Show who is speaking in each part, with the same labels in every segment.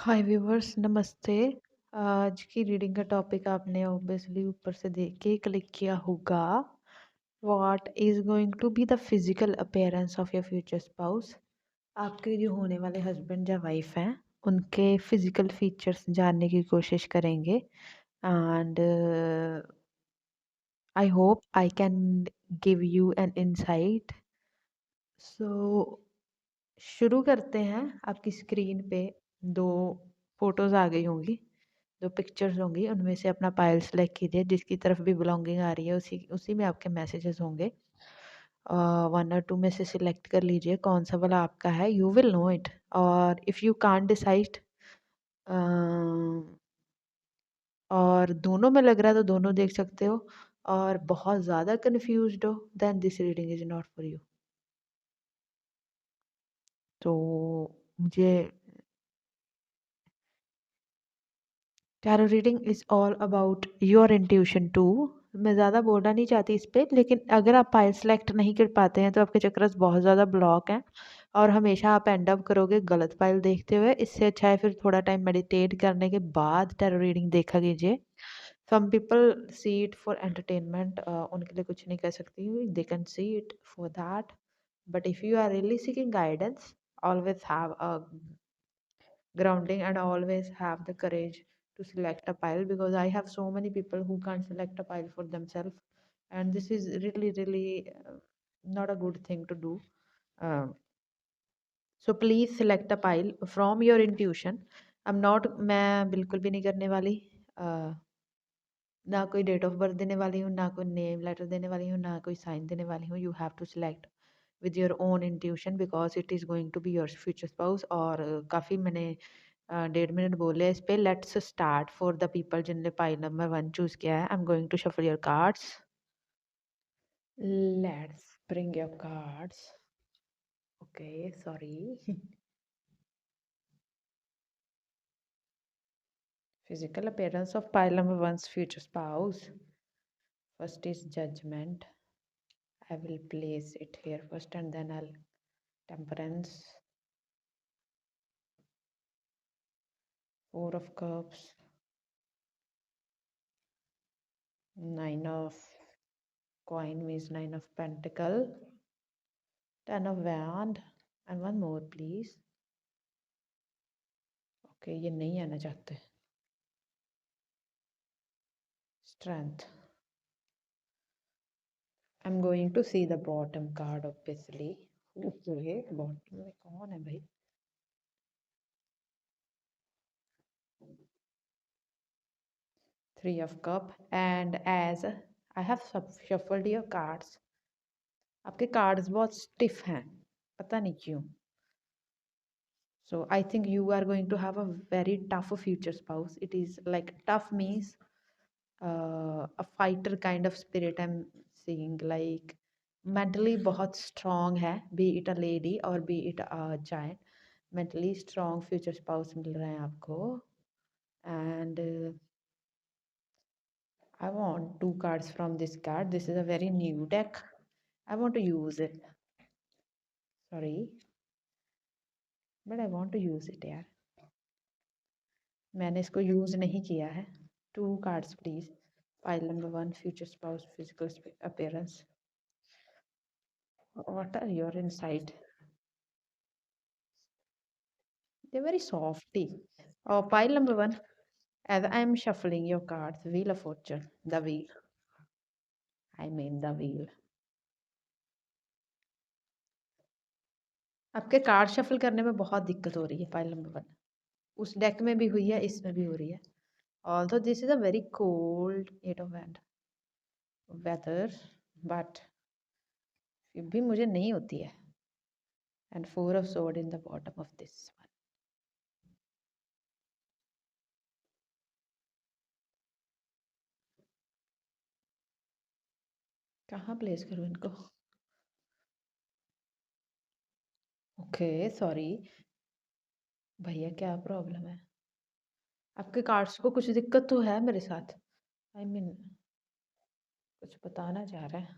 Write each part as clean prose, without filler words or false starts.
Speaker 1: हाय viewers, नमस्ते। आज की रीडिंग का टॉपिक आपने ऑब्वियसली ऊपर से देख के क्लिक किया होगा। What is going to be the physical appearance of your future spouse. आपके जो होने वाले हस्बैंड या वाइफ हैं उनके फिजिकल फीचर्स जानने की कोशिश करेंगे। And I hope I can give you an insight. So शुरू करते हैं। आपकी स्क्रीन पे दो फोटोज आ गई होंगी, जो पिक्चर्स होंगी उनमें से अपना पाइल सेलेक्ट कीजिए। जिसकी तरफ भी बिलोंगिंग आ रही है उसी उसी में आपके मैसेजेस होंगे। वन और टू में से सिलेक्ट कर लीजिए कौन सा वाला आपका है। You will know it. और इफ़ यू कांट डिसाइड और दोनों में लग रहा है तो दोनों देख सकते हो। और बहुत ज़्यादा कन्फ्यूज्ड हो then this reading is not for you. तो मुझे tarot reading is all about your intuition too. मैं ज़्यादा बोलना नहीं चाहती इस पे, लेकिन अगर आप पाइल सेलेक्ट नहीं कर पाते हैं तो आपके चक्रस बहुत ज़्यादा ब्लॉक हैं और हमेशा आप एंड अप करोगे गलत पाइल देखते हुए। इससे अच्छा है फिर थोड़ा टाइम मेडिटेट करने के बाद टैरो रीडिंग देखा कीजिए। Some people see it for entertainment, उनके लिए कुछ नहीं कर सकती, they can see it for that. But if you are really seeking guidance, always have a grounding and always have the courage to select a pile, because I have so many people who can't select a pile for themselves, and this is really not a good thing to do. uh, so please select a pile from your intuition. I'm not, मैं बिल्कुल भी नहीं करने वाली। ना कोई date of birth देने वाली हूँ, ना कोई नेम लेटर देने वाली हूँ, ना कोई साइन देने वाली हूँ। You have to select with your own intuition because it is going to be your future spouse. और काफ़ी मैंने 1.5 मिनट बोले इस पे। Let's start for the people जिनने पाई नंबर 1 चूज किया है। I am going to shuffle your cards. Let's bring your cards. Okay, sorry. Physical appearance of pile number one's future spouse. First is judgment. I will place it here first and then I'll temperance. Four of cups. Nine of coin means nine of pentacle. Ten of wand. And one more please. Okay, ये नहीं आना चाहते. Strength. I'm going to see the bottom card obviously. Okay, bottom में कौन है भाई? Three of cup. And as I have shuffled your cards, आपके cards बहुत स्टिफ हैं, पता नहीं क्यों. So I think you are going to have a very tough future spouse. It is like tough means a fighter kind of spirit I'm seeing. Like mentally बहुत strong है, be it a lady or be it a giant. Mentally strong future spouse मिल रहा है आपको. And I want two cards from this card. This is a very new deck. I want to use it. Sorry, but I want to use it यार. मैंने इसको use नहीं किया है. Two cards please. Pile number 1 future spouse physical appearance. What are your insight? They very softy. और pile number 1, as I am shuffling your cards, wheel of fortune, the wheel, I mean the wheel. आपके card shuffle करने में बहुत दिक्कत हो रही है pile number 1. उस डेक में भी हुई है, इसमें भी हो रही है. Although this is a very cold 8 of hand weather, but फिर भी मुझे नहीं होती है. And 4 of sword in the bottom of this one. कहाँ प्लेस करूँ इनको? ओके, सॉरी भैया, क्या प्रॉब्लम है? आपके कार्ड्स को कुछ दिक्कत तो है मेरे साथ. आई मीन कुछ बताना चाह रहा है.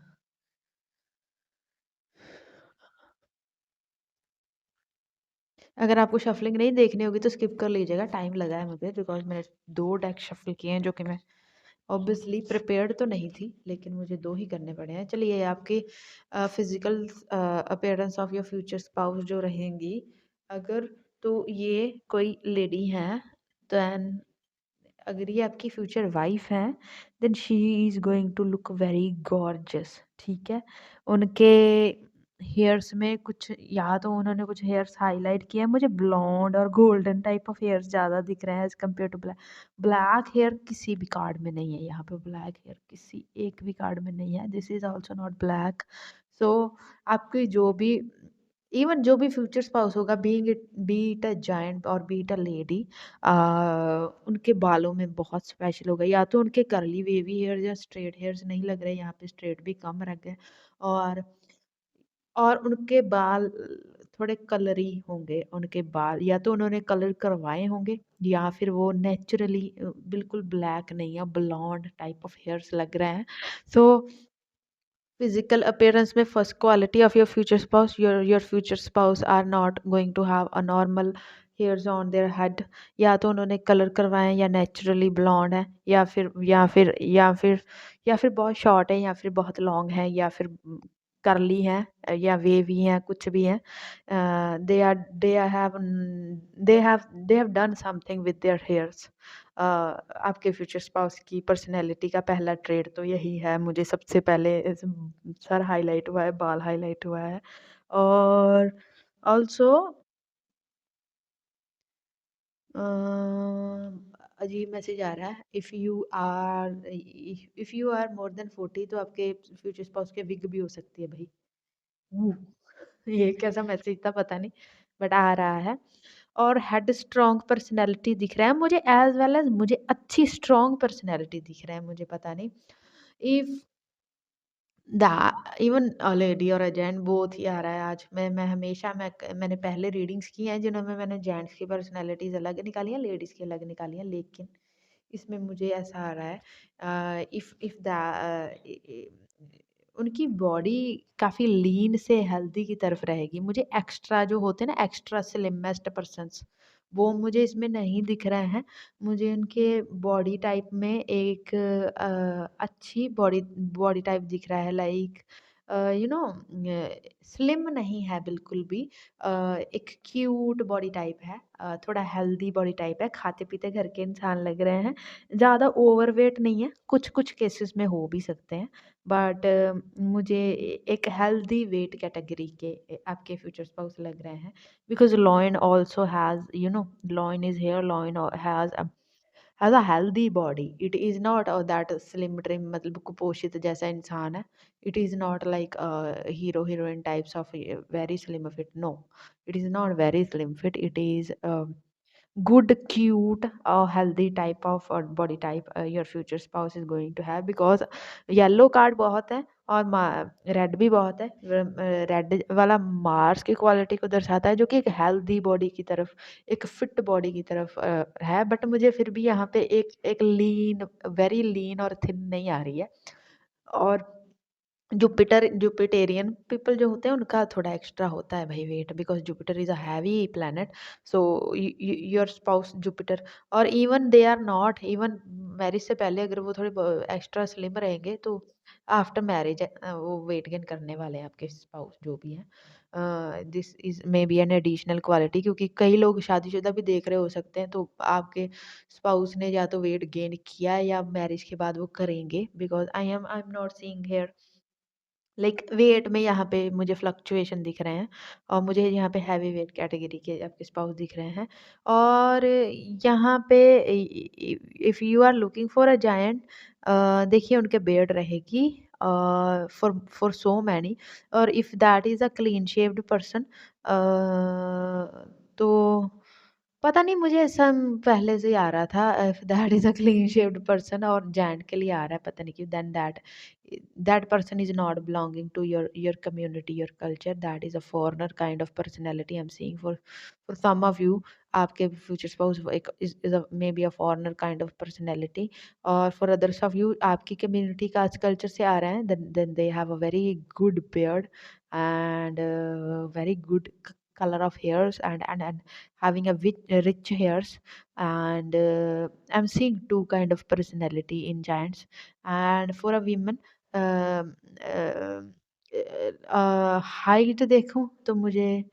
Speaker 1: अगर आपको शफलिंग नहीं देखनी होगी तो स्किप कर लीजिएगा, टाइम लगा है मुझे बिकॉज़ मैंने 2 डेक शफल किए हैं जो कि मैं ऑब्वियसली प्रिपेयर्ड तो नहीं थी, लेकिन मुझे 2 ही करने पड़े हैं। चलिए आपकी physical appearance of your future spouse जो रहेंगी, अगर तो ये कोई लेडी हैं, देन अगर ये आपकी फ्यूचर वाइफ हैं, then she is going to look very gorgeous, ठीक है? उनके हेयर्स में कुछ, या तो उन्होंने कुछ हेयर्स हाइलाइट किए हैं, मुझे ब्लॉन्ड और गोल्डन टाइप ऑफ हेयर्स ज़्यादा दिख रहे हैं as compare to black. Black hair किसी भी कार्ड में नहीं है, यहाँ पे ब्लैक हेयर किसी एक भी कार्ड में नहीं है, this is also not black. So आपकी जो भी, इवन जो भी फ्यूचर स्पाउस होगा, बी इट अ जायंट और बी इट अ लेडी, उनके बालों में बहुत स्पेशल होगा, या तो उनके कर्ली वेवी हेयर या स्ट्रेट हेयर्स नहीं लग रहे, यहाँ पे स्ट्रेट भी कम रख गए, और उनके बाल थोड़े कलरी होंगे, उनके बाल या तो उन्होंने कलर करवाए होंगे या फिर वो नेचुरली बिल्कुल ब्लैक नहीं है, ब्लॉन्ड टाइप ऑफ हेयर्स लग रहे हैं। सो physical appearance में first quality of your future spouse, your future spouse are not going to have a normal hairs on their head, या तो उन्होंने कलर करवाए हैं या नेचुरली ब्लॉन्ड है, या फिर बहुत शॉर्ट है, या फिर बहुत लॉन्ग है, या फिर करली हैं, या वेवी हैं, कुछ भी हैं। They are they have done something with their hairs. आपके फ्यूचर स्पाउस की पर्सनैलिटी का पहला ट्रेड तो यही है, मुझे सबसे पहले सर हाईलाइट हुआ है, बाल हाईलाइट हुआ है, और ऑल्सो अजीब मैसेज आ रहा है, if you are more than 40 तो आपके फ्यूचर स्पाउस के विग भी हो सकती है भाई। वो ये कैसा मैसेज था पता नहीं, बट आ रहा है। और हेड स्ट्रॉन्ग पर्सनैलिटी दिख रहा है मुझे, एज वेल एज मुझे अच्छी स्ट्रॉन्ग पर्सनैलिटी दिख रहा है, मुझे पता नहीं इफ द इवन लेडी और जेंट बोथ ही आ रहा है आज। मैं हमेशा मैंने पहले रीडिंग्स की हैं जिनमें मैंने जेंट्स की पर्सनैलिटीज अलग निकाली हैं, लेडीज़ की अलग निकाली हैं, लेकिन इसमें मुझे ऐसा आ रहा है, इफ द उनकी बॉडी काफ़ी लीन से हेल्दी की तरफ रहेगी। मुझे एक्स्ट्रा जो होते हैं ना, एक्स्ट्रा स्लिमेस्ट पर्सन्स, वो मुझे इसमें नहीं दिख रहे हैं। मुझे उनके बॉडी टाइप में एक अच्छी बॉडी टाइप दिख रहा है, लाइक यू नो स्लिम नहीं है बिल्कुल भी, एक क्यूट बॉडी टाइप है, थोड़ा हेल्दी बॉडी टाइप है, खाते पीते घर के इंसान लग रहे हैं, ज़्यादा ओवरवेट नहीं है, कुछ कुछ केसेस में हो भी सकते हैं, बट मुझे एक हेल्दी वेट कैटेगरी के आपके फ्यूचर स्पाउस लग रहे हैं, because lion also has, you know, lion is here, lion has a healthy body, it is not that slim trim, मतलब कुपोषित जैसा इंसान है, it is not like hero heroine types of very slim fit, no, it is not very slim fit, it is good cute or healthy type of body type your future spouse is going to have, because yellow card बहुत है और red भी बहुत है। Red वाला Mars की quality को दर्शाता है, जो कि एक हेल्दी बॉडी की तरफ, एक फिट बॉडी की तरफ है, बट मुझे फिर भी यहाँ पे एक लीन, वेरी लीन और थिन नहीं आ रही है। और जुपिटेरियन पीपल जो होते हैं उनका थोड़ा एक्स्ट्रा होता है भाई weight, because Jupiter is a heavy planet, so your spouse Jupiter, और even they are not even marriage से पहले अगर वो थोड़े एक्स्ट्रा स्लिम रहेंगे तो आफ्टर मैरिज वो वेट गेन करने वाले हैं आपके स्पाउस जो भी हैं। This is may be an additional quality, क्योंकि कई लोग शादीशुदा भी देख रहे हो सकते हैं, तो आपके स्पाउस ने या तो वेट गेन किया है या मैरिज के बाद वो करेंगे, because I am not seeing hair like weight में यहाँ पे मुझे फ्लक्चुएशन दिख रहे हैं, और मुझे यहाँ पे हैवी वेट कैटेगरी के आपके स्पाउस दिख रहे हैं, और यहाँ पे if you are looking for a giant, देखिए उनके बेard रहेगी फॉर सो मैनी, और if that is a clean shaved person, तो पता नहीं मुझे ऐसा पहले से ही आ रहा था, if that is a clean shaved person, और जैंट के लिए आ रहा है पता नहीं क्यों, then that person is not belonging to your community, your culture, that is a foreigner kind of personality I am seeing for some of you. आपके फ्यूचर स्पाउस एक is may B a foreigner kind of personality, और for others of you आपकी community का आज culture से आ रहे हैं, then they have a very good beard and very good color of hairs, and having a rich hairs. And I'm seeing two kind of personality in giants. And for a woman, height देखूं तो मुझे,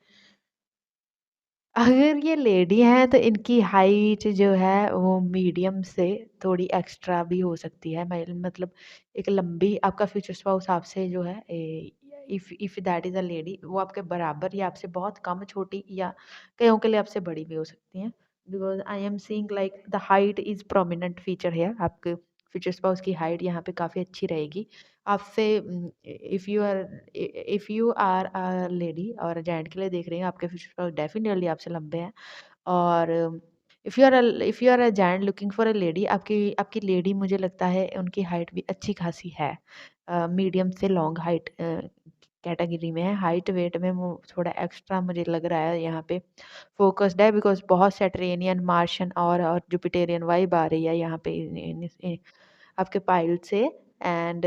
Speaker 1: अगर ये lady हैं तो इनकी height जो है वो मीडियम से थोड़ी एक्स्ट्रा भी हो सकती है। मतलब एक लंबी, आपका फ्यूचर स्पाउस आपसे जो है, if that is a lady, वो आपके बराबर या आपसे बहुत कम छोटी, या कईयों के लिए आपसे बड़ी भी हो सकती हैं। Because I am seeing like the height is prominent feature है। आपके फ्यूचर स्पाउस की हाइट यहाँ पे काफ़ी अच्छी रहेगी आपसे। If you are a lady और जेंट के लिए देख रहे हैं, आपके फ्यूचर स्पाउस डेफिनेटली आपसे लंबे हैं। और if you are a gent looking for a lady, आपकी आपकी लेडी मुझे लगता है उनकी हाइट भी अच्छी खासी है, मीडियम से लॉन्ग हाइट कैटेगरी में है। हाइट वेट में वो थोड़ा एक्स्ट्रा मुझे लग रहा है यहाँ पे फोकस्ड है, बिकॉज बहुत सेटेरेनियन, मार्शन और जुपिटेरियन वाइब आ रही है यहाँ पे आपके पाइल से। एंड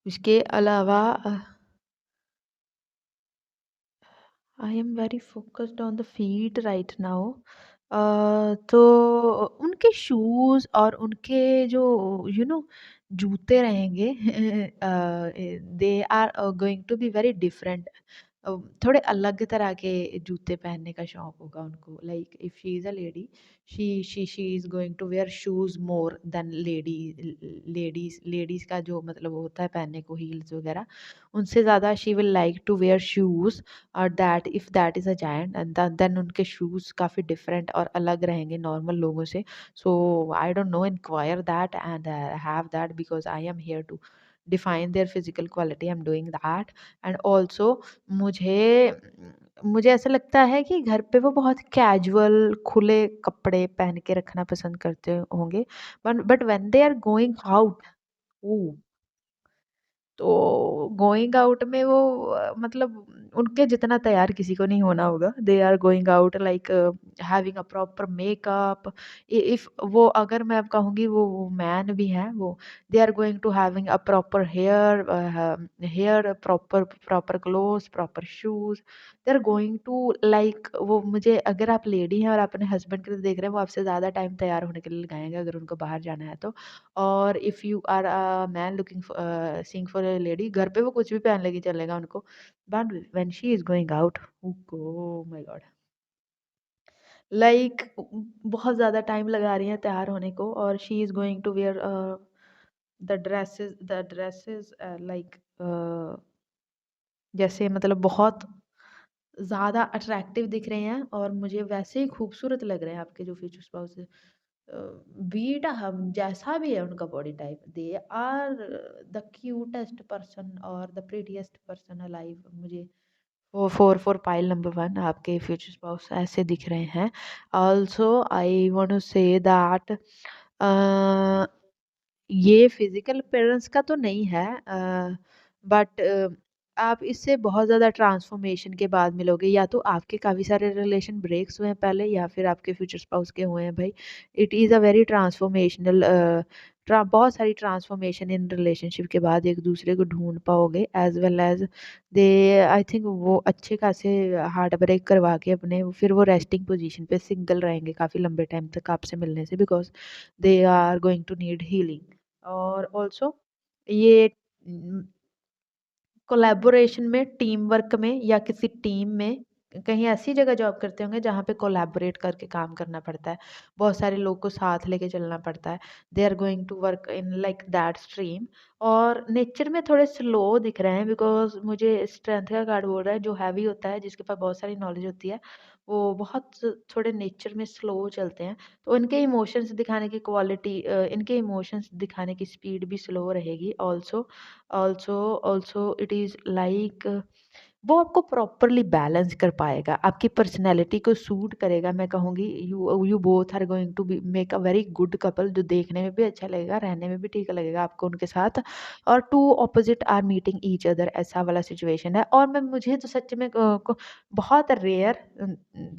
Speaker 1: इसके अलावा I am very focused on the feet right now. तो उनके शूज और उनके जो जूते रहेंगे they are going to be very different. थोड़े अलग तरह के जूते पहनने का शौक होगा उनको। Like if she is a lady, she is going to wear shoes more than ladies का जो मतलब होता है पहनने को, हील्स वगैरह, उनसे ज़्यादा she will like to wear shoes. और that if that is a giant, and then उनके शूज काफ़ी डिफरेंट और अलग रहेंगे नॉर्मल लोगों से। So I don't know, inquire that and have that, because I am here to define their physical quality, I am doing that. And also मुझे मुझे ऐसा लगता है कि घर पे वो बहुत कैजुअल खुले कपड़े पहन के रखना पसंद करते होंगे, but when they are going out, तो गोइंग आउट में वो मतलब उनके जितना तैयार किसी को नहीं होना होगा। They are going out like having a proper makeup. If वो, अगर मैं अब कहूँगी वो मैन भी हैं, वो they are going to having a proper hair, proper proper clothes, proper shoes. They are going to like, वो मुझे, अगर आप लेडी हैं और अपने हस्बैंड के लिए देख रहे हैं, वो आपसे ज़्यादा टाइम तैयार होने के लिए लगाएंगे अगर उनको बाहर जाना है तो। और if you are a man looking seeing for a lady, घर पे वो कुछ भी पहन लेगी, चलेगा उनको। But when she is going out, oh my god, like बहुत ज़्यादा टाइम लगा रही हैं तैयार होने को। और she is going to wear the dresses like, जैसे मतलब बहुत ज़्यादा अट्रैक्टिव दिख रहे हैं और मुझे वैसे ही खूबसूरत लग रहे हैं आपके जो फ्यूचर स्पाउस है। बीट हम जैसा भी है उनका body type, they are the cutest person और द प्रीटीएस्ट पर्सन अलाइव। मुझे वो फॉर पाइल नंबर वन आपके फ्यूचर स्पाउस ऐसे दिख रहे हैं। Also I want to say that ये फिजिकल अपीयरेंस का तो नहीं है, बट आप इससे बहुत ज़्यादा ट्रांसफॉर्मेशन के बाद मिलोगे। या तो आपके काफ़ी सारे रिलेशन ब्रेक्स हुए हैं पहले, या फिर आपके फ्यूचर स्पाउस के हुए हैं भाई। It is a very transformational, बहुत सारी ट्रांसफॉर्मेशन इन रिलेशनशिप के बाद एक दूसरे को ढूंढ पाओगे। As well as they, I think वो अच्छे खासे हार्ट ब्रेक करवा के अपने फिर वो रेस्टिंग पोजीशन पे सिंगल रहेंगे काफ़ी लंबे टाइम तक आपसे मिलने से, because they are going to need healing. और ऑल्सो ये कोलैबोरेशन में, टीम वर्क में, या किसी टीम में कहीं ऐसी जगह जॉब करते होंगे जहाँ पे कोलैबोरेट करके काम करना पड़ता है, बहुत सारे लोग को साथ लेके चलना पड़ता है। They are going to work in like that stream. और नेचर में थोड़े स्लो दिख रहे हैं, बिकॉज मुझे स्ट्रेंथ का कार्ड बोल रहा है, जो हैवी होता है, जिसके पास बहुत सारी नॉलेज होती है, वो बहुत थोड़े नेचर में स्लो चलते हैं। तो इनके इमोशंस दिखाने की क्वालिटी, इनके इमोशंस दिखाने की स्पीड भी स्लो रहेगी। Also also also it is like वो आपको प्रॉपरली बैलेंस कर पाएगा, आपकी पर्सनैलिटी को सूट करेगा। मैं कहूँगी you you both are going to be make a very good couple, जो देखने में भी अच्छा लगेगा, रहने में भी ठीक लगेगा आपको उनके साथ। और two opposite are meeting each other, ऐसा वाला सिचुएशन है। और मैं मुझे तो सच में बहुत रेयर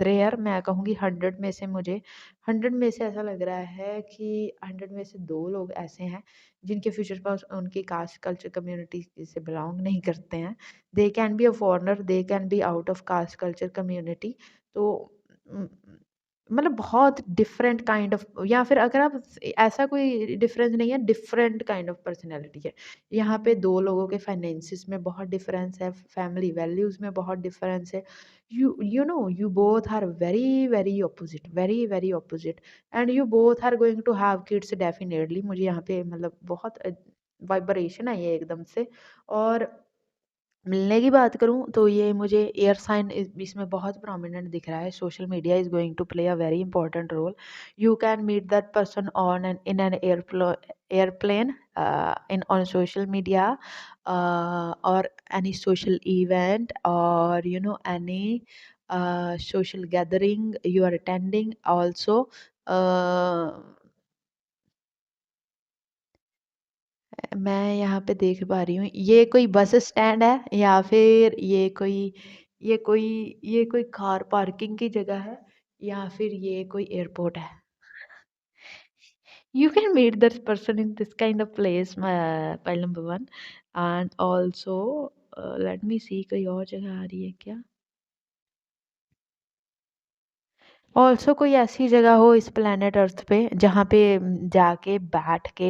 Speaker 1: रेयर, मैं कहूँगी 100 में से, मुझे 100 में से ऐसा लग रहा है कि 100 में से 2 लोग ऐसे हैं जिनके फ्यूचर पास उनकी कास्ट, कल्चर, कम्युनिटी से बिलोंग नहीं करते हैं। They can be a corner they can be out of caste culture community. तो उम, मतलब बहुत डिफरेंट काइंड ऑफ, या फिर अगर आप ऐसा कोई डिफरेंस नहीं है, डिफरेंट काइंड ऑफ पर्सनैलिटी है। यहाँ पे 2 लोगों के फाइनेंसेस में बहुत डिफरेंस है, फैमिली वैल्यूज़ में बहुत डिफरेंस है। You know you both are very, very opposite, very, very opposite, and you both are going to have kids definitely. मुझे यहाँ पे मतलब बहुत वाइब्रेशन आई है एकदम से। और मिलने की बात करूँ तो ये मुझे एयर साइन इसमें बहुत प्रोमिनेंट दिख रहा है। Social media is going to play a very important role. You can meet that person on an in an airplane, in on social media, और any social event, or any social gathering you are attending also. uh, मैं यहाँ पे देख पा रही हूँ, ये कोई बस स्टैंड है या फिर ये कोई ये कोई कार पार्किंग की जगह है, या फिर ये कोई एयरपोर्ट है। You can meet that person in this kind of place, pile number one. And also, let me see, कोई और जगह आ रही है क्या? ऑल्सो कोई ऐसी जगह हो इस प्लेनेट अर्थ पे जहाँ पे जाके बैठ के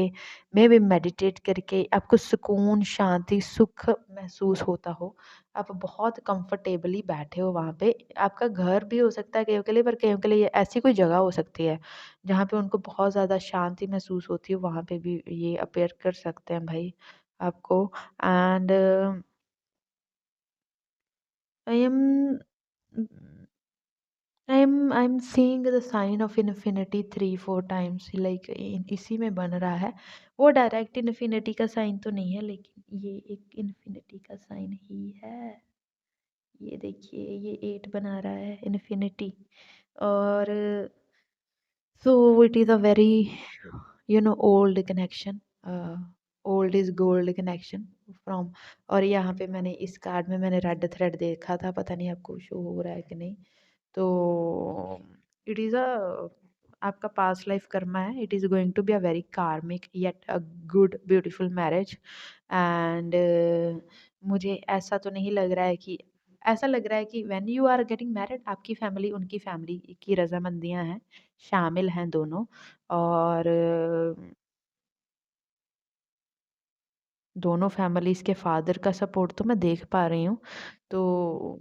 Speaker 1: मे बी मेडिटेट करके आपको सुकून, शांति, सुख महसूस होता हो। आप बहुत कंफर्टेबली बैठे हो वहाँ पे। आपका घर भी हो सकता है कईयों के लिए, पर कईयों के लिए ऐसी कोई जगह हो सकती है जहाँ पे उनको बहुत ज़्यादा शांति महसूस होती है। वहाँ पे भी ये अपेयर कर सकते हैं भाई आपको। And I am I'm seeing the sign of infinity 3-4 times, like इसी में बन रहा है। वो डायरेक्ट इन्फिनिटी का साइन तो नहीं है, लेकिन ये एक इन्फिनिटी का साइन ही है। ये देखिए, ये 8 बना रहा है इन्फिनिटी। और so it is a very old connection, old is gold connection from। और यहाँ पे मैंने इस कार्ड में मैंने रेड थ्रेड देखा था, पता नहीं आपको शो हो रहा है कि नहीं। तो इट इज़ अ आपका पास्ट लाइफ कर्मा है। It is going to be a very karmic yet a good beautiful marriage. And मुझे ऐसा तो नहीं लग रहा है कि, ऐसा लग रहा है कि when you are getting married आपकी फैमिली उनकी फैमिली की रजामंदियां हैं, शामिल हैं दोनों। और दोनों फैमिलीज़ के फादर का सपोर्ट तो मैं देख पा रही हूँ। तो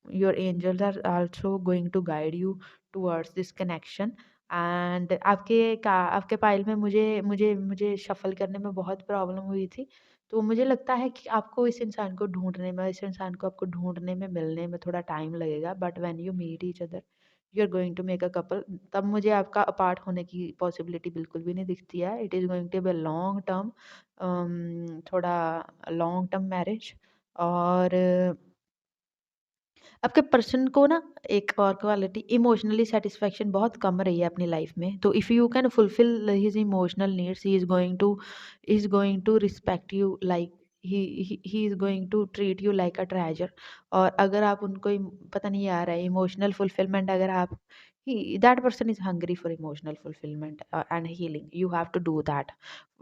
Speaker 1: your angels are also going to guide you towards this connection. And आपके पाइल में मुझे मुझे मुझे शफल करने में बहुत प्रॉब्लम हुई थी। तो मुझे लगता है कि आपको इस इंसान को ढूँढने में, इस इंसान को आपको ढूँढने में, मिलने में थोड़ा टाइम लगेगा, but when you meet each other you are going to make a couple. तब मुझे आपका अपार्ट होने की पॉसिबिलिटी बिल्कुल भी नहीं दिखती है। It is going to be long term, थोड़ा लॉन्ग टर्म मैरिज। और आपके पर्सन को ना एक और क्वालिटी, इमोशनली सेटिस्फेक्शन बहुत कम रही है अपनी लाइफ में। तो if you can fulfil his emotional needs, he is going to respect you like, he is going to treat you like a treasure. और अगर आप उनको पता नहीं आ रहा है इमोशनल फुलफिलमेंट, अगर आप ही that person is hungry for emotional fulfilment and healing, you have to do that.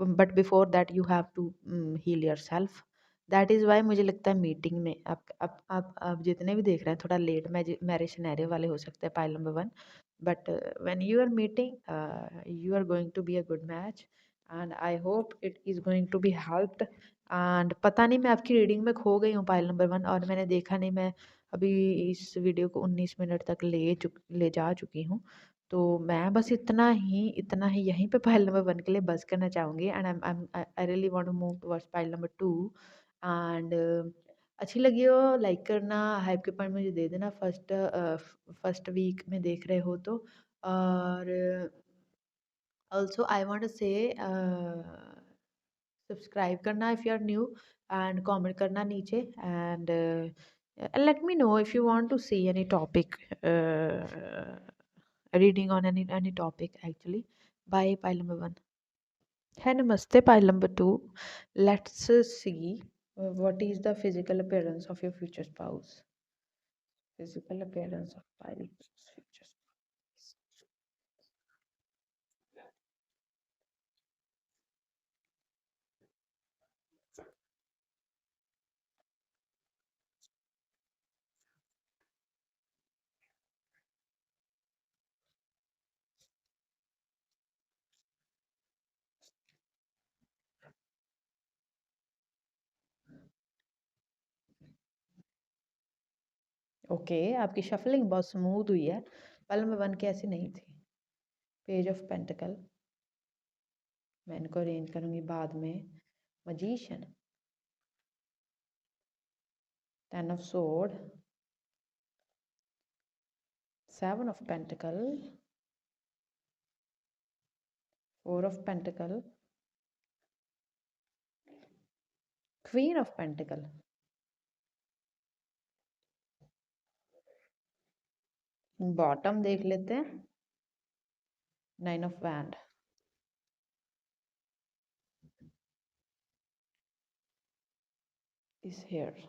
Speaker 1: But before that you have to heal yourself. That is why मुझे लगता है मीटिंग में आप जितने भी देख रहे हैं थोड़ा लेट मैरिज सिनेरियो वाले हो सकते हैं, pile number 1। But when you are meeting you are going to be a good match, and I hope it is going to be helped. And पता नहीं मैं आपकी रीडिंग में खो गई हूँ पाइल नंबर 1, और मैंने देखा नहीं। मैं अभी इस वीडियो को 19 मिनट तक ले जा चुकी हूँ। तो मैं बस इतना ही यहीं पे पाइल नंबर 1 के लिए बस करना चाहूँगी। And I really want to move towards pile number 2। And अच्छी लगी हो लाइक करना, हाइप के पॉइंट मुझे दे देना फर्स्ट वीक में देख रहे हो तो। और also I want to say subscribe करना if you are new, and comment करना नीचे। And let me know if you want to see any topic, reading on any topic actually. Bye pile number 1. Hey, namaste pile number 2. Let's see what is the physical appearance of your future spouse. Physical appearance of pile future spouse. Okay, आपकी shuffling बहुत smooth हुई है। पहले में 1 की ऐसी नहीं थी। पेज ऑफ पेंटिकल, मैं इनको अरेंज करूँगी बाद में। मजीशियन, 10 of sword, 7 of pentacle, 4 of pentacle, queen of pentacle, bottom देख लेते हैं। 9 ऑफ वैंड, इज हियर।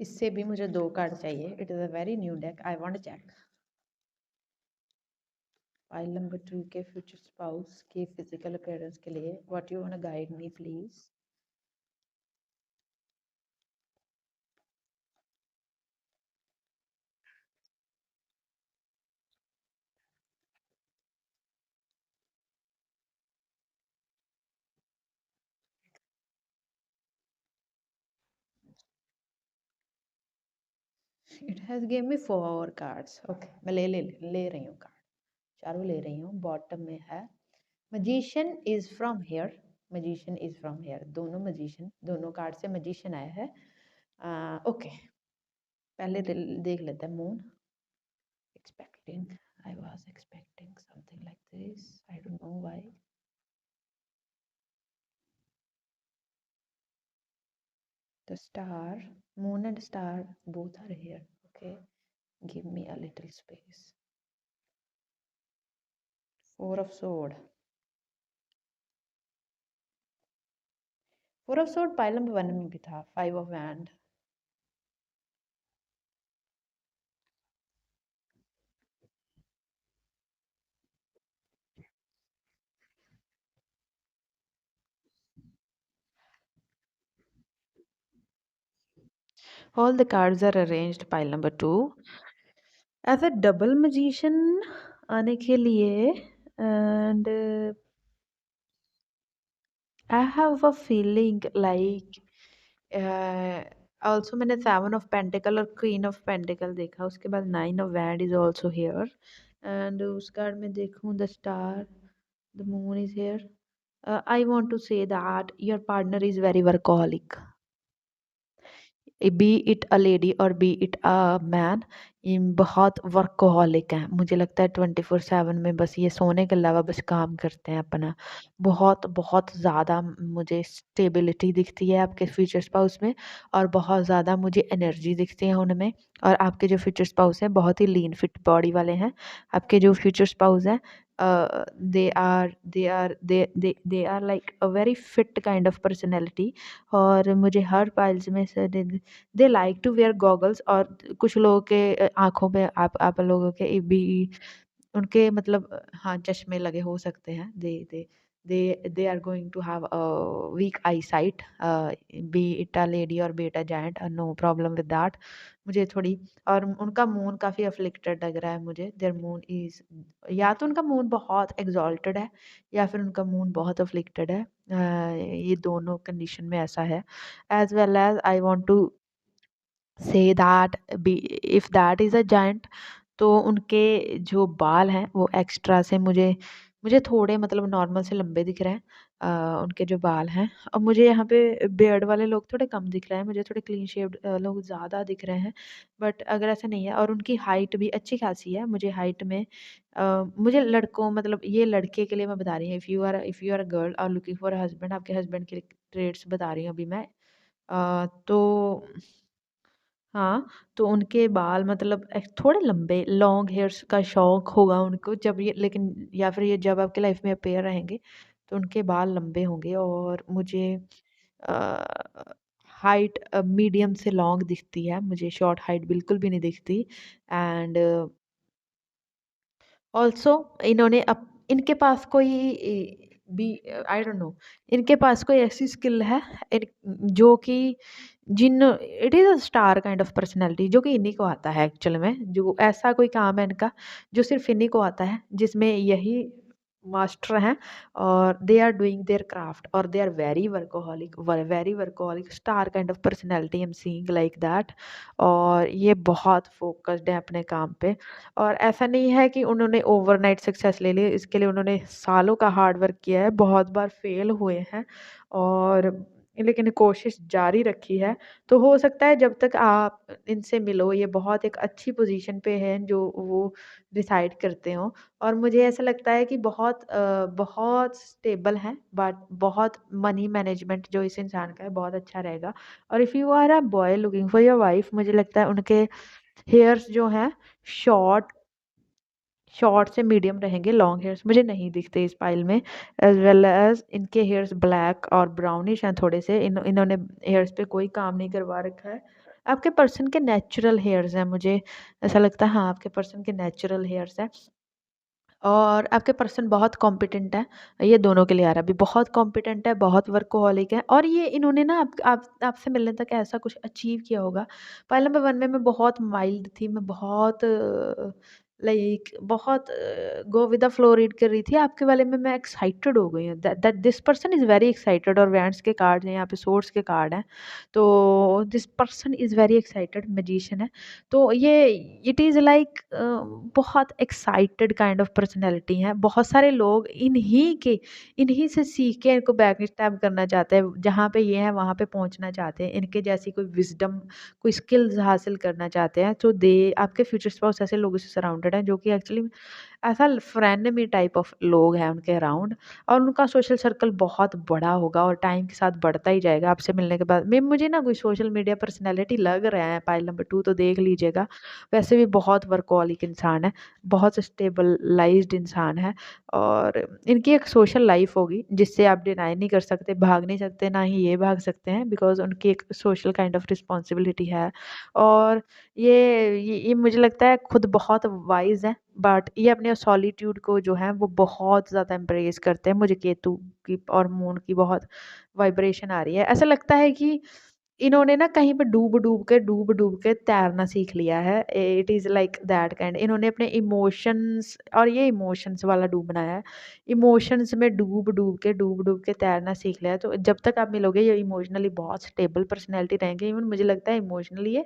Speaker 1: इससे भी मुझे 2 कार्ड चाहिए। It is a very new deck, I want check. Pile number 2 के फ्यूचर स्पाउस के फिजिकल अपीयरेंस के लिए what you want guide me please. It has give me 4 cards. Okay, मैं ले रही हूँ कार्ड, चारों ले रही हूँ। बॉटम में है magician is from here, magician is from here, दोनों मजीशियन, दोनों कार्ड से मजीशियन आया है। ओके, पहले देख लेते हैं moon. Expecting, I was expecting something like this, I don't know why. The star, moon and star both are here. Okay, give me a little space. 4 of sword. 4 of sword pile number 1 में भी था। 5 of wand. All the cards are arranged pile number 2 as a double magician आने के लिए, and I have a feeling like also मैंने 7 of pentacle और queen of pentacle देखा, उसके बाद 9 of wand is also here, and उस card में देखूँ the star, the moon is here. I want to say that your partner is very workaholic. B it a lady और be it a man, ये बहुत workaholic हैं। मुझे लगता है 24/7 में बस ये सोने के अलावा बस काम करते हैं अपना। बहुत बहुत ज़्यादा मुझे स्टेबिलिटी दिखती है आपके फ्यूचर स्पाउस में, और बहुत ज़्यादा मुझे एनर्जी दिखती है उनमें। और आपके जो फ्यूचर स्पाउस हैं बहुत ही लीन फिट बॉडी वाले हैं। आपके जो फ्यूचर स्पाउस हैं they are like a very fit kind of personality. और मुझे हर पाइल्स में से they like to wear goggles, और कुछ लोगों के आँखों में आप लोगों के भी उनके मतलब हाँ, चश्मे लगे हो सकते हैं। They are going to have a weak eyesight, be it a lady और be it a giant, no problem with that. मुझे थोड़ी, और उनका मून काफ़ी अफ्लिक्टेड लग रहा है मुझे। देयर मून इज़, या तो उनका मून बहुत एक्सॉल्टेड है या फिर उनका मून बहुत अफ्लिक्टेड है। ये दोनों कंडीशन में ऐसा है। As well as I want to say that be if that is a giant, तो उनके जो बाल हैं वो एक्स्ट्रा से मुझे थोड़े मतलब नॉर्मल से लंबे दिख रहे हैं। उनके जो बाल हैं, और मुझे यहाँ पे बियर्ड वाले लोग थोड़े कम दिख रहे हैं, मुझे थोड़े क्लीन शेव्ड लोग ज़्यादा दिख रहे हैं। बट अगर ऐसा नहीं है, और उनकी हाइट भी अच्छी खासी है। मुझे हाइट में मुझे लड़कों मतलब ये लड़के के लिए मैं बता रही हूँ, if you are a girl और लुकिंग फॉर अ हस्बैंड, आपके हस्बैंड के ट्रेड्स बता रही हूँ अभी मैं। तो हाँ, तो उनके बाल मतलब थोड़े लंबे लॉन्ग हेयर्स का शौक होगा उनको, जब ये लेकिन या फिर ये जब आपके लाइफ में अपेयर रहेंगे तो उनके बाल लंबे होंगे। और मुझे हाइट मीडियम से लॉन्ग दिखती है, मुझे शॉर्ट हाइट बिल्कुल भी नहीं दिखती। एंड ऑल्सो इन्होंने इनके पास कोई बी आई डोंट नो, इनके पास कोई ऐसी स्किल है इन जो कि जिन it is a star kind of personality जो कि इन्हीं को आता है एक्चुअल में। जो ऐसा कोई काम है इनका जो सिर्फ़ इन्हीं को आता है, जिसमें यही मास्टर हैं और they are doing their craft और they are very workaholic star kind of personality I am seeing like that. और ये बहुत फ़ोकस्ड है अपने काम पे। और ऐसा नहीं है कि उन्होंने ओवरनाइट सक्सेस ले ली, इसके लिए उन्होंने सालों का हार्ड वर्क किया है, बहुत बार फेल हुए हैं और लेकिन कोशिश जारी रखी है। तो हो सकता है जब तक आप इनसे मिलो ये बहुत एक अच्छी पोज़ीशन पे हैं जो वो डिसाइड करते हों। और मुझे ऐसा लगता है कि बहुत स्टेबल हैं, बट बहुत मनी मैनेजमेंट जो इस इंसान का है बहुत अच्छा रहेगा। और if you are a boy looking for your wife, मुझे लगता है उनके हेयर्स जो हैं शॉर्ट शॉर्ट से मीडियम रहेंगे, लॉन्ग हेयर्स मुझे नहीं दिखते इस पाइल में। एज़ वेल एज़ इनके हेयर्स ब्लैक और ब्राउनिश हैं थोड़े से, इन्होंने हेयर्स पे कोई काम नहीं करवा रखा है। आपके पर्सन के नेचुरल हेयर्स हैं, मुझे ऐसा लगता है हाँ, आपके पर्सन के नेचुरल हेयर्स हैं। और आपके पर्सन बहुत कॉम्पिटेंट है, ये दोनों के लिए आ रहा है अभी, बहुत कॉम्पिटेंट है, बहुत वर्कोहॉलिक है और ये इन्होंने ना आप आपसे मिलने तक ऐसा कुछ अचीव किया होगा। पाइल नंबर 1 में मैं बहुत माइल्ड थी, मैं बहुत लाइक बहुत go with the flow read कर रही थी, आपके वाले में मैं एक्साइटेड हो गई हूँ that that this person is very excited. और वैंड्स के कार्ड हैं यहाँ पे, सोर्ड्स के कार्ड हैं, तो this person is very excited, magician है। तो ये इट इज़ लाइक बहुत एक्साइटेड काइंड ऑफ पर्सनैलिटी हैं। बहुत सारे लोग इन्हीं से सीख के इनको बैक स्टैब करना चाहते हैं, जहाँ पे ये हैं वहाँ पे पहुँचना चाहते हैं, इनके जैसी कोई विज़डम, कोई स्किल्स हासिल करना चाहते हैं। तो दे आपके फ्यूचर स्पाउस ऐसे लोगों से सराउंडेड हैं जो कि एक्चुअली ऐसा फ्रेनेमी टाइप ऑफ लोग हैं उनके अराउंड। और उनका सोशल सर्कल बहुत बड़ा होगा और टाइम के साथ बढ़ता ही जाएगा आपसे मिलने के बाद। मैं मुझे ना कोई सोशल मीडिया पर्सनैलिटी लग रहा है पाइल नंबर 2, तो देख लीजिएगा। वैसे भी बहुत वर्कहॉलिक इंसान है, बहुत स्टेबलाइज्ड इंसान है और इनकी एक सोशल लाइफ होगी जिससे आप डिनाई नहीं कर सकते, भाग नहीं सकते, ना ही ये भाग सकते हैं, बिकॉज़ उनकी एक सोशल काइंड ऑफ रिस्पॉन्सिबिलिटी है। और ये मुझे लगता है खुद बहुत वाइज़ हैं, बट ये अपने सॉलिट्यूड को जो है वो बहुत ज़्यादा एम्ब्रेस करते हैं। मुझे केतु की और मून की बहुत वाइब्रेशन आ रही है। ऐसा लगता है कि इन्होंने ना कहीं पे डूब-डूब के तैरना सीख लिया है। It is like that kind. इन्होंने अपने इमोशंस, और ये इमोशंस वाला डूबना है। इमोशंस में डूब-डूब के तैरना सीख लिया है। तो जब तक आप मिलोगे ये इमोशनली बहुत स्टेबल पर्सनैलिटी रहेंगे। इवन मुझे लगता है इमोशनली ये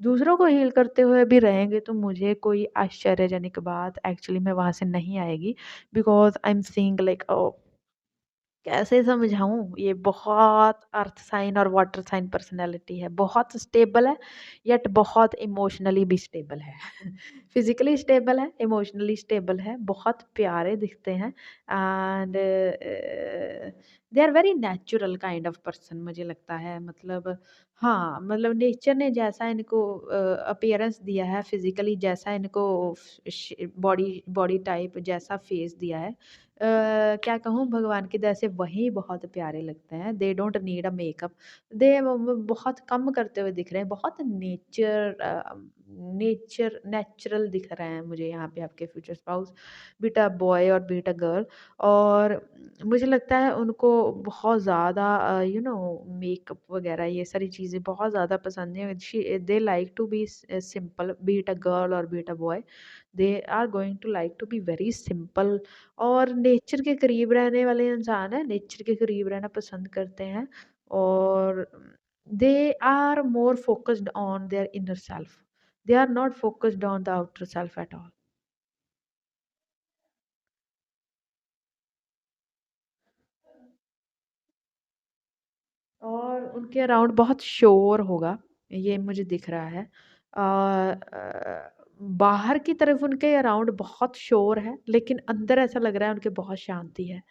Speaker 1: दूसरों को हील करते हुए भी रहेंगे, तो मुझे कोई आश्चर्यजनक बात एक्चुअली में वहाँ से नहीं आएगी। Because I am seeing like कैसे समझाऊँ? ये बहुत अर्थ साइन और वाटर साइन पर्सनैलिटी है। बहुत स्टेबल है, येट बहुत इमोशनली भी स्टेबल है। फिज़िकली स्टेबल है, इमोशनली स्टेबल है, बहुत प्यारे दिखते हैं and they are very natural kind of person मुझे लगता है। मतलब हाँ, मतलब नेचर ने जैसा इनको अपीयरेंस दिया है, फिज़िकली जैसा इनको बॉडी बॉडी टाइप जैसा फेस दिया है, क्या कहूँ, भगवान की दया से वही बहुत प्यारे लगते हैं। They don't need a makeup. दे बहुत कम करते हुए दिख रहे हैं, बहुत नेचुरल दिख रहे हैं मुझे यहाँ पे आपके फ्यूचर स्पाउस, बीट अ बॉय और बीट अ गर्ल। और मुझे लगता है उनको बहुत ज़्यादा मेकअप वगैरह ये सारी चीज़ें बहुत ज़्यादा पसंद है। They like to be simple, be a girl girl beat a a, they are going to like to be very simple. और नेचर के करीब रहने वाले इंसान हैं, नेचर के करीब रहना पसंद करते हैं। और they are more focused on their inner self, they are not focused on the outer self at all. और उनके अराउंड बहुत शोर होगा, ये मुझे दिख रहा है। बाहर की तरफ उनके अराउंड बहुत शोर है, लेकिन अंदर ऐसा लग रहा है उनके बहुत शांति है।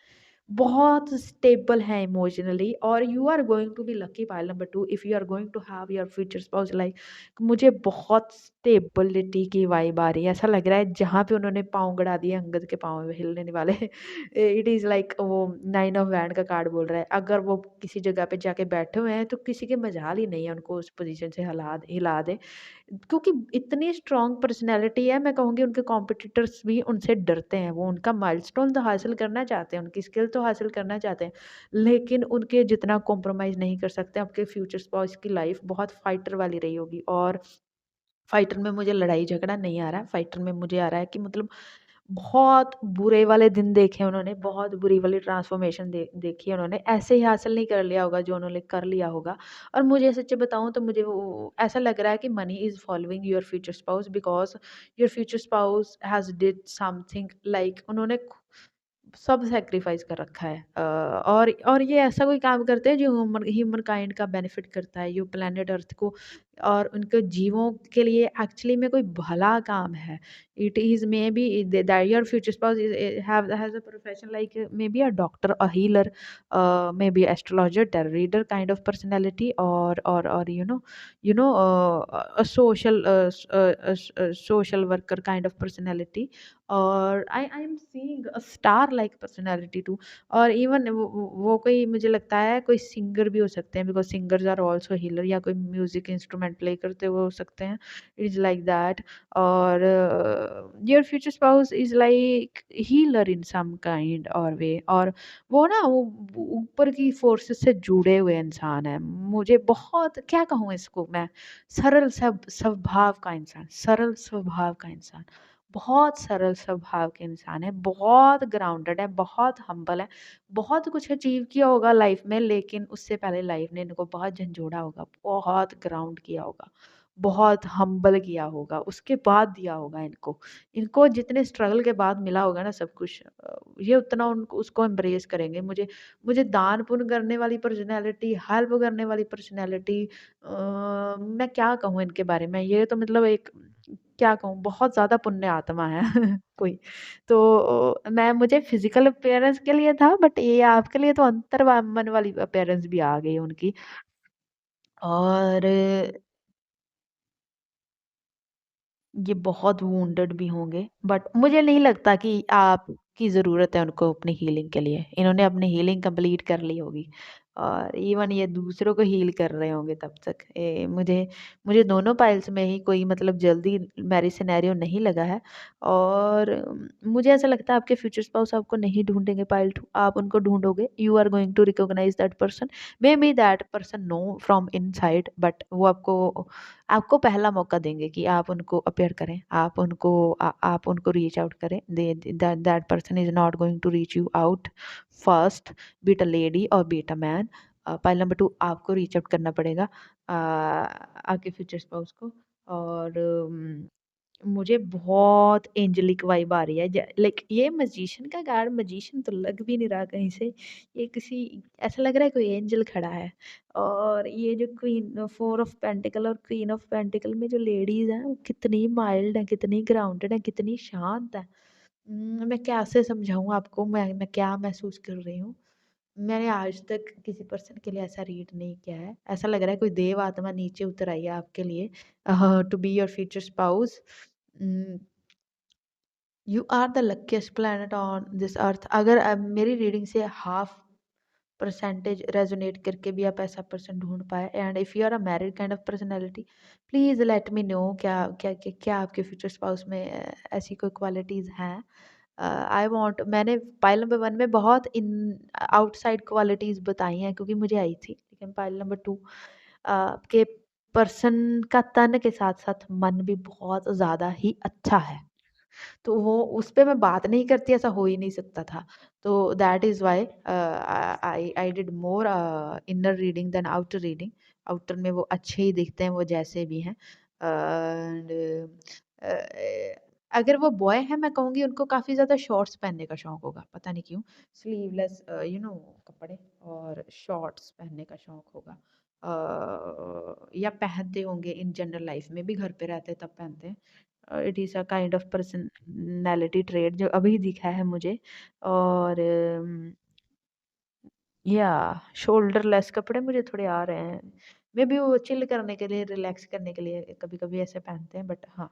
Speaker 1: बहुत स्टेबल है इमोशनली, और you are going to be lucky pile number 2 if you are going to have your future spouse like. मुझे बहुत स्टेबिलिटी की वाइब आ रही है। ऐसा लग रहा है जहाँ पे उन्होंने पाँव गड़ा दिए अंगद के पाँव में हिलने वाले इट इज़ लाइक वो 9 ऑफ वैंड का कार्ड बोल रहा है। अगर वो किसी जगह पे जाके बैठे हुए हैं तो किसी के मजाल ही नहीं है उनको उस पोजीशन से हिला दे, क्योंकि इतनी स्ट्रॉन्ग पर्सनैलिटी है। मैं कहूँगी उनके कॉम्पिटिटर्स भी उनसे डरते हैं। वो उनका माइलस्टोन तो हासिल करना चाहते हैं, उनकी स्किल तो हासिल करना चाहते हैं, लेकिन उनके जितना कॉम्प्रोमाइज़ नहीं कर सकते। आपके फ्यूचर स्पाउस की लाइफ बहुत फाइटर वाली रही होगी, और फाइटर में मुझे लड़ाई झगड़ा नहीं आ रहा है। फाइटर में मुझे आ रहा है कि मतलब बहुत बुरे वाले दिन देखे उन्होंने, बहुत बुरी वाली ट्रांसफ़ॉर्मेशन देखी है उन्होंने। ऐसे ही हासिल नहीं कर लिया होगा जो उन्होंने कर लिया होगा। और मुझे सच्च बताऊँ तो मुझे वो ऐसा लग रहा है कि money is following your future spouse, because your future spouse has did something like उन्होंने सब सैक्रिफाइस कर रखा है। और ये ऐसा कोई काम करते हैं जो ह्यूमन काइंड का बेनिफिट करता है, यो प्लेनेट अर्थ को और उनके जीवों के लिए एक्चुअली में कोई भला काम है। It is maybe that your future spouse have has a profession like may be a doctor, a healer, maybe astrologer, tarot reader kind of personality, और you know a social worker kind of personality, और I am seeing a star like personality too. और even वो कोई मुझे लगता है कोई singer भी हो सकते हैं, because singers are also healer, या कोई म्यूजिक इंस्ट्रूमेंट प्ले करते हुए हो सकते हैं। It is like that. और your future spouse is like healer in some kind और वे, और वो ना वो ऊपर की फोर्सेस से जुड़े हुए इंसान है। मुझे बहुत क्या कहूँ इसको मैं, सरल स्वभाव का इंसान, सरल स्वभाव का इंसान, बहुत सरल स्वभाव के इंसान है, बहुत ग्राउंडेड है, बहुत हम्बल है। बहुत कुछ अचीव किया होगा लाइफ में, लेकिन उससे पहले लाइफ ने इनको बहुत झंझोड़ा होगा, बहुत ग्राउंड किया होगा, बहुत हम्बल किया होगा, उसके बाद दिया होगा इनको। इनको जितने स्ट्रगल के बाद मिला होगा ना सब कुछ, ये उतना उनको उसको एम्ब्रेस करेंगे। मुझे दान पुण्य करने वाली पर्सनैलिटी, हेल्प करने वाली पर्सनैलिटी, मैं क्या कहूँ इनके बारे में, ये तो मतलब एक क्या कहूँ बहुत ज़्यादा पुण्य आत्मा है कोई। तो मैं मुझे फिज़िकल अपीयरेंस के लिए था, बट ये आपके लिए तो मन वाली अपीयरेंस भी आ गई उनकी। और ये बहुत वुंडेड भी होंगे, बट मुझे नहीं लगता कि आपकी ज़रूरत है उनको अपनी हीलिंग के लिए। इन्होंने अपनी हीलिंग कंप्लीट कर ली होगी, और इवन ये दूसरों को हील कर रहे होंगे तब तक। मुझे मुझे दोनों पाइल्स में ही कोई मतलब जल्दी मैरिज सिनेरियो नहीं लगा है। और मुझे ऐसा लगता है आपके फ्यूचर स्पाउस आपको नहीं ढूंढेंगे पाइल 2, आप उनको ढूंढोगे। You are going to recognize that person, maybe that person know from inside, but वो आपको आपको पहला मौका देंगे कि आप उनको अपेयर करें, आप उनको रीच आउट करें। That person is not going to reach you out first, beat a lady और beat a man. Pile number 2 आपको रीच आउट करना पड़ेगा आपके फ्यूचर स्पाउस को। और मुझे बहुत एंजेलिक वाइब आ रही है, लाइक ये मजिशियन का कार्ड, मजिशियन तो लग भी नहीं रहा कहीं से। ये किसी ऐसा लग रहा है कोई एंजल खड़ा है। और ये जो क्वीन 4 ऑफ पेंटिकल और क्वीन ऑफ पेंटिकल में जो लेडीज हैं वो कितनी माइल्ड है, कितनी ग्राउंडेड है, कितनी शांत है। मैं कैसे समझाऊं आपको मैं क्या महसूस कर रही हूँ। मैंने आज तक किसी पर्सन के लिए ऐसा रीड नहीं किया है। ऐसा लग रहा है कोई देव आत्मा नीचे उतर आई है आपके लिए, to be your future spouse. You are the luckiest planet on this earth. अगर मेरी रीडिंग से हाफ परसेंटेज रेजोनेट करके भी आप ऐसा पर्सन ढूंढ पाए, and if you are a married kind of personality, please let me know क्या आपके फ्यूचर स्पाउस में ऐसी कोई क्वालिटीज़ हैं। आई वांट मैंने पाइल नंबर 1 में बहुत इन आउटसाइड क्वालिटीज़ बताई हैं क्योंकि मुझे आई थी, लेकिन पाइल नंबर 2 के पर्सन का तन के साथ साथ मन भी बहुत ज़्यादा ही अच्छा है। तो वो उस पे मैं बात नहीं करती, ऐसा हो ही नहीं सकता था। तो that is why I did more inner reading than outer reading. Outer में वो अच्छे ही दिखते हैं, वो जैसे भी हैं। एंड अगर वो बॉय हैं, मैं कहूँगी उनको काफ़ी ज़्यादा शॉर्ट्स पहनने का शौक होगा, पता नहीं क्यों। स्लीवलेस कपड़े और शॉर्ट्स पहनने का शौक होगा। या पहनते होंगे इन जनरल लाइफ में भी, घर पे रहते तब पहनते हैं। It is a kind of personality trait जो अभी दिखा है मुझे। और या शोल्डर लेस कपड़े मुझे थोड़े आ रहे हैं। मे बी वो चिल करने के लिए, रिलैक्स करने के लिए कभी-कभी ऐसे पहनते हैं, बट हाँ,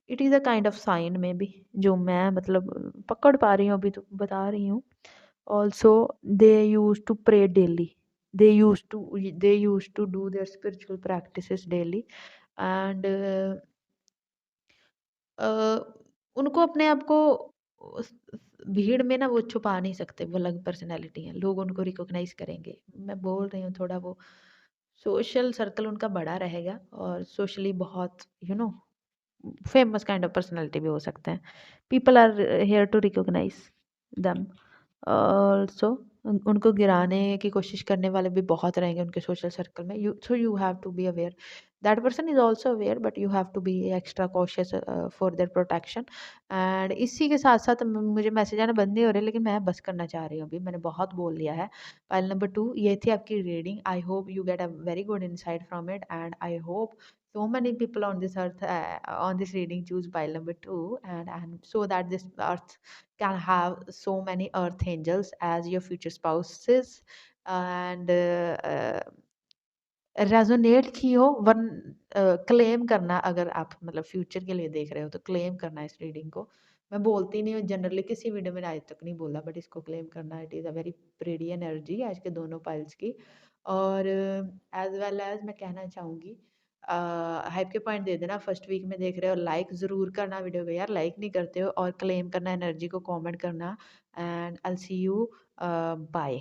Speaker 1: it is a kind of sine may be, जो मैं मतलब पकड़ पा रही हूँ, अभी तो बता रही हूँ। Also they used to pray daily, they used to do their spiritual practices daily, and uh, उनको अपने आप को उस भीड़ में ना वो छुपा नहीं सकते, वो अलग पर्सनैलिटी है, लोग उनको रिकॉग्नाइज़ करेंगे। मैं बोल रही हूँ थोड़ा वो सोशल सर्कल उनका बड़ा रहेगा और सोशली बहुत फेमस काइंड ऑफ पर्सनैलिटी भी हो सकते हैं। People are here to recognise them. Also उनको गिराने की कोशिश करने वाले भी बहुत रहेंगे उनके सोशल सर्कल में। You have to be aware, that person is also aware, but you have to be extra cautious for their protection. And इसी के साथ साथ मुझे मैसेज आना बंद नहीं हो रहे, लेकिन मैं बस करना चाह रही हूँ, अभी मैंने बहुत बोल लिया है। फाइल नंबर 2 ये थी आपकी reading. I hope you get a very good insight from it, and I hope so many people on this earth, on this reading, choose pile number 2, and so that this earth can have so many earth angels as your future spouses, and resonate की हो one, claim करना, अगर आप मतलब future के लिए देख रहे हो तो क्लेम करना इस रीडिंग को। मैं बोलती नहीं हूँ जनरली, किसी वीडियो में आज तक नहीं बोला, बट इसको क्लेम करना। It is a very pretty energy आज के दोनों पाइल्स की। और एज वेल एज मैं कहना चाहूँगी, हाइप के पॉइंट दे देना, फर्स्ट वीक में देख रहे हो लाइक ज़रूर करना वीडियो को, यार लाइक नहीं करते हो, और क्लेम करना एनर्जी को, कमेंट करना, and I see you, bye.